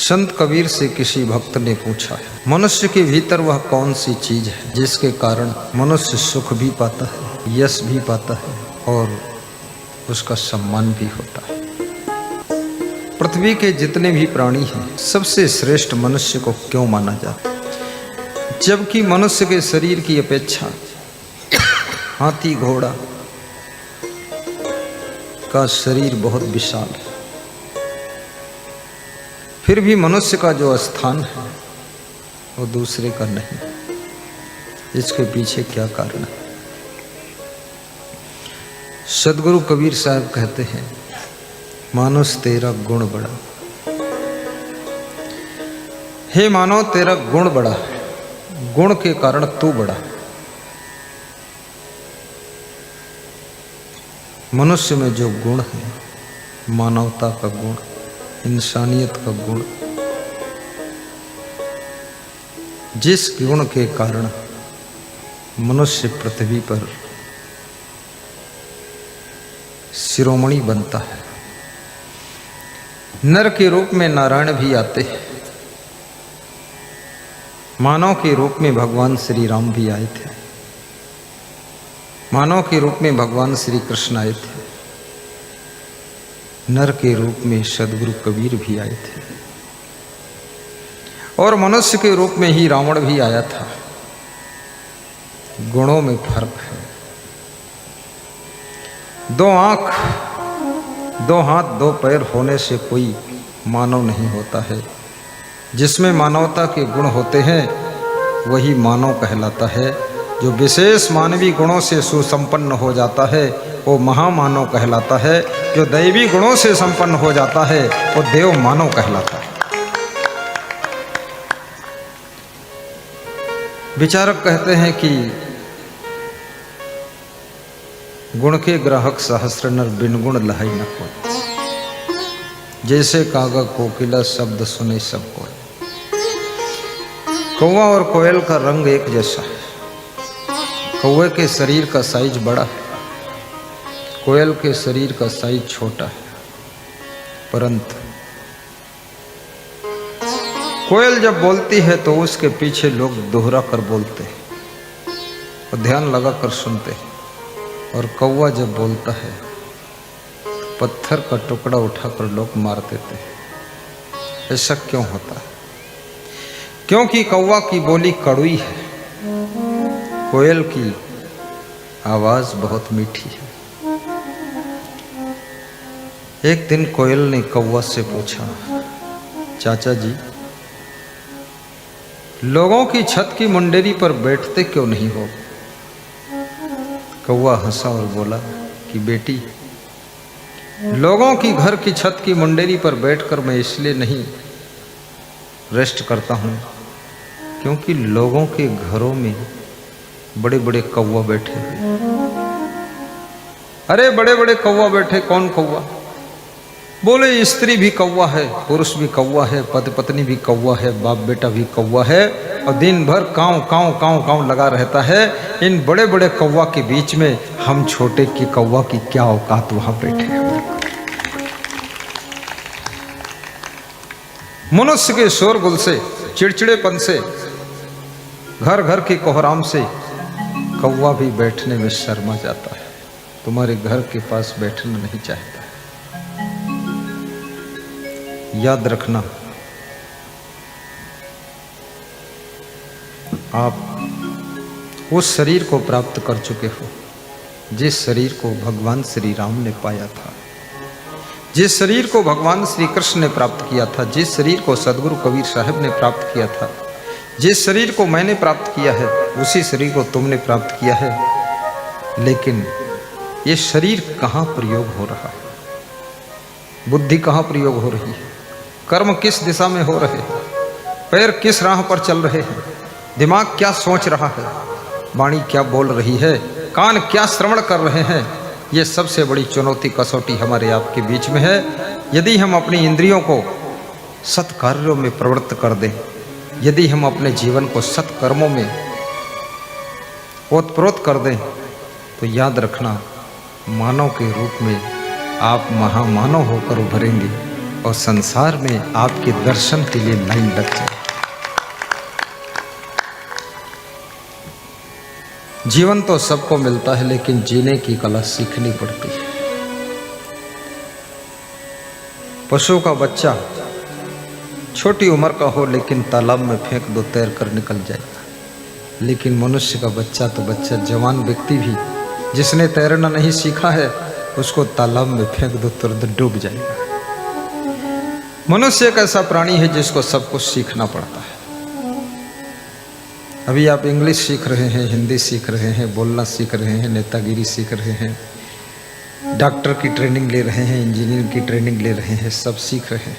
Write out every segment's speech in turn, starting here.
संत कबीर से किसी भक्त ने पूछा, मनुष्य के भीतर वह कौन सी चीज है जिसके कारण मनुष्य सुख भी पाता है, यश भी पाता है और उसका सम्मान भी होता है। पृथ्वी के जितने भी प्राणी हैं सबसे श्रेष्ठ मनुष्य को क्यों माना जाता है, जबकि मनुष्य के शरीर की अपेक्षा हाथी घोड़ा का शरीर बहुत विशाल है। फिर भी मनुष्य का जो स्थान है वो दूसरे का नहीं। इसके पीछे क्या कारण है? सदगुरु कबीर साहब कहते हैं, मानुष तेरा गुण बड़ा। हे मानव, तेरा गुण बड़ा है, गुण के कारण तू बड़ा है। मनुष्य में जो गुण है, मानवता का गुण, इंसानियत का गुण, जिस गुण के कारण मनुष्य पृथ्वी पर शिरोमणि बनता है। नर के रूप में नारायण भी आते हैं, मानव के रूप में भगवान श्री राम भी आए थे, मानव के रूप में भगवान श्री कृष्ण आए थे, नर के रूप में सदगुरु कबीर भी आए थे और मनुष्य के रूप में ही रावण भी आया था। गुणों में फर्क है। दो आंख, दो हाथ, दो पैर होने से कोई मानव नहीं होता है। जिसमें मानवता के गुण होते हैं वही मानव कहलाता है। जो विशेष मानवीय गुणों से सुसंपन्न हो जाता है वो महामानव कहलाता है। जो दैवी गुणों से संपन्न हो जाता है वो देव मानव कहलाता है। विचारक कहते हैं कि गुण के ग्राहक सहस्र नर, बिन गुण लहाई न कोई। जैसे कागा कोकिला शब्द सुने सब कोई। कौवा और कोयल का रंग एक जैसा है। कौवे के शरीर का साइज बड़ा है, कोयल के शरीर का साइज छोटा है। परंतु कोयल जब बोलती है तो उसके पीछे लोग दोहरा कर बोलते हैं और ध्यान लगा कर सुनते हैं। और कौवा जब बोलता है पत्थर का टुकड़ा उठाकर लोग मार देते हैं। ऐसा क्यों होता है? क्योंकि कौवा की बोली कड़वी है, कोयल की आवाज बहुत मीठी है। एक दिन कोयल ने कौवा से पूछा, चाचा जी, लोगों की छत की मुंडेरी पर बैठते क्यों नहीं हो? कौवा हंसा और बोला कि बेटी, लोगों की घर की छत की मुंडेरी पर बैठकर मैं इसलिए नहीं रेस्ट करता हूं क्योंकि लोगों के घरों में बड़े बड़े कौवा बैठे हैं। अरे बड़े बड़े कौवा बैठे, कौन कौवा? बोले स्त्री भी कौवा है, पुरुष भी कौवा है, पति पत्नी भी कौवा है, बाप बेटा भी कौवा है और दिन भर कांव कांव कांव कांव लगा रहता है। इन बड़े बड़े कौवा के बीच में हम छोटे की कौवा की क्या औकात वहां बैठे हैं। मनुष्य के शोरगुल से, चिड़चिड़ेपन से, घर घर की कोहराम से कौवा भी बैठने में शर्मा जाता है। तुम्हारे घर के पास बैठना नहीं चाहता। याद रखना, आप उस शरीर को प्राप्त कर चुके हो जिस शरीर को भगवान श्री राम ने पाया था, जिस शरीर को भगवान श्री कृष्ण ने प्राप्त किया था, जिस शरीर को सदगुरु कबीर साहब ने प्राप्त किया था, जिस शरीर को मैंने प्राप्त किया है उसी शरीर को तुमने प्राप्त किया है। लेकिन ये शरीर कहाँ प्रयोग हो रहा है? बुद्धि कहाँ प्रयोग हो रही है? कर्म किस दिशा में हो रहे हैं? पैर किस राह पर चल रहे हैं? दिमाग क्या सोच रहा है? वाणी क्या बोल रही है? कान क्या श्रवण कर रहे हैं? ये सबसे बड़ी चुनौती, कसौटी हमारे आपके बीच में है। यदि हम अपनी इंद्रियों को सत्कार्यों में प्रवृत्त कर दें, यदि हम अपने जीवन को सत्कर्मों में ओतप्रोत कर दें, तो याद रखना, मानव के रूप में आप महामानव होकर उभरेंगे और संसार में आपके दर्शन के लिए लाइन लग जाए। जीवन तो सबको मिलता है, लेकिन जीने की कला सीखनी पड़ती है। पशु का बच्चा छोटी उम्र का हो, लेकिन तालाब में फेंक दो तैर कर निकल जाएगा। लेकिन मनुष्य का बच्चा तो बच्चा, जवान व्यक्ति भी जिसने तैरना नहीं सीखा है, उसको तालाब में फेंक दो तुरंत डूब जाएगा। मनुष्य एक ऐसा प्राणी है जिसको सब कुछ सीखना पड़ता है। अभी आप इंग्लिश सीख रहे हैं, हिंदी सीख रहे हैं, बोलना सीख रहे हैं, नेतागिरी सीख रहे हैं, डॉक्टर की ट्रेनिंग ले रहे हैं, इंजीनियर की ट्रेनिंग ले रहे हैं, सब सीख रहे हैं।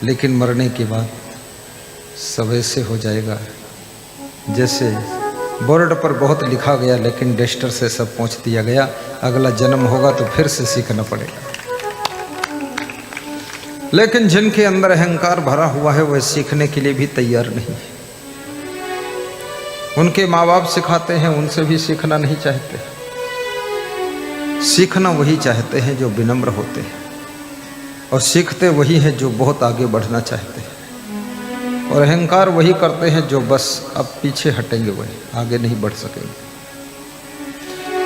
लेकिन मरने के बाद सब ऐसे हो जाएगा जैसे बोर्ड पर बहुत लिखा गया, लेकिन डस्टर से सब पोंछ दिया गया। अगला जन्म होगा तो फिर से सीखना पड़ेगा। लेकिन जिनके अंदर अहंकार भरा हुआ है, वह सीखने के लिए भी तैयार नहीं है। उनके माँ बाप सिखाते हैं, उनसे भी सीखना नहीं चाहते। सीखना वही चाहते हैं जो विनम्र होते हैं, और सीखते वही हैं जो बहुत आगे बढ़ना चाहते हैं। और अहंकार वही करते हैं जो बस अब पीछे हटेंगे, वही आगे नहीं बढ़ सकेंगे।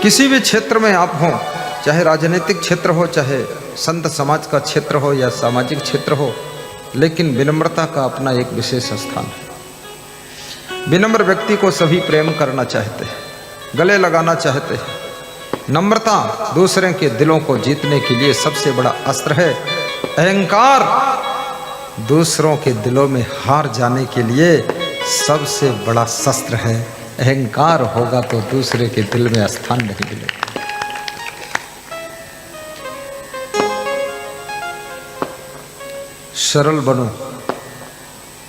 किसी भी क्षेत्र में आप हों, चाहे राजनीतिक क्षेत्र हो, चाहे संत समाज का क्षेत्र हो या सामाजिक क्षेत्र हो, लेकिन विनम्रता का अपना एक विशेष स्थान है। विनम्र व्यक्ति को सभी प्रेम करना चाहते हैं, गले लगाना चाहते हैं। नम्रता दूसरे के दिलों को जीतने के लिए सबसे बड़ा अस्त्र है। अहंकार दूसरों के दिलों में हार जाने के लिए सबसे बड़ा शस्त्र है। अहंकार होगा तो दूसरे के दिल में स्थान नहीं मिलेगा। सरल बनो,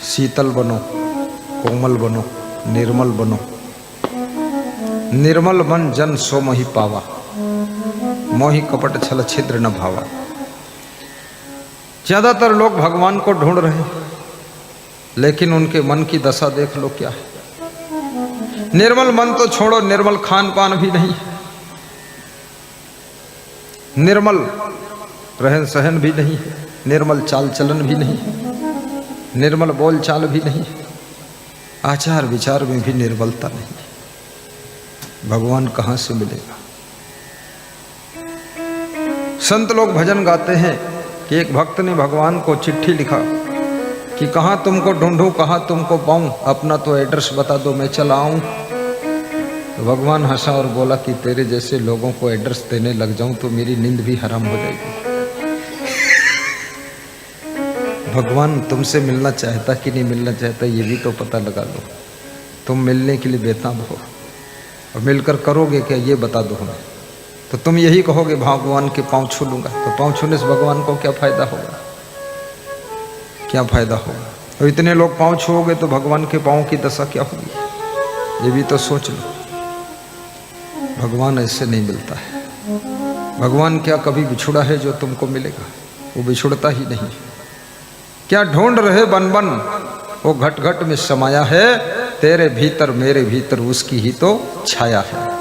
शीतल बनो, कोमल बनो, निर्मल बनो। निर्मल मन जन सो मोहि पावा, मोहि कपट छल छिद्र न भावा। ज्यादातर लोग भगवान को ढूंढ रहे हैं, लेकिन उनके मन की दशा देख लो क्या है। निर्मल मन तो छोड़ो, निर्मल खान पान भी नहीं है, निर्मल रहन सहन भी नहीं है, निर्मल चाल चलन भी नहीं है, निर्मल बोल चाल भी नहीं है, आचार विचार में भी निर्मलता नहीं है। भगवान कहाँ से मिलेगा? संत लोग भजन गाते हैं कि एक भक्त ने भगवान को चिट्ठी लिखा कि कहाँ तुमको ढूंढूं, कहाँ तुमको पाऊं, अपना तो एड्रेस बता दो, मैं चला आऊं। तो भगवान हंसा और बोला कि तेरे जैसे लोगों को एड्रेस देने लग जाऊं तो मेरी नींद भी हराम हो जाएगी। भगवान तुमसे मिलना चाहता कि नहीं मिलना चाहता, ये भी तो पता लगा लो। तुम मिलने के लिए बेताब हो, और मिलकर करोगे क्या, ये बता दो हमें। तो तुम यही कहोगे भगवान के पांव छू लूंगा, तो पांव छूने से भगवान को क्या फायदा होगा? क्या फायदा होगा? और इतने लोग पांव छूओगे तो भगवान के पांव की दशा क्या होगी, ये भी तो सोच लो। भगवान ऐसे नहीं मिलता है। भगवान क्या कभी बिछुड़ा है जो तुमको मिलेगा? वो बिछुड़ता ही नहीं। क्या ढूंढ रहे बन बन, वो घट घट में समाया है, तेरे भीतर मेरे भीतर उसकी ही तो छाया है।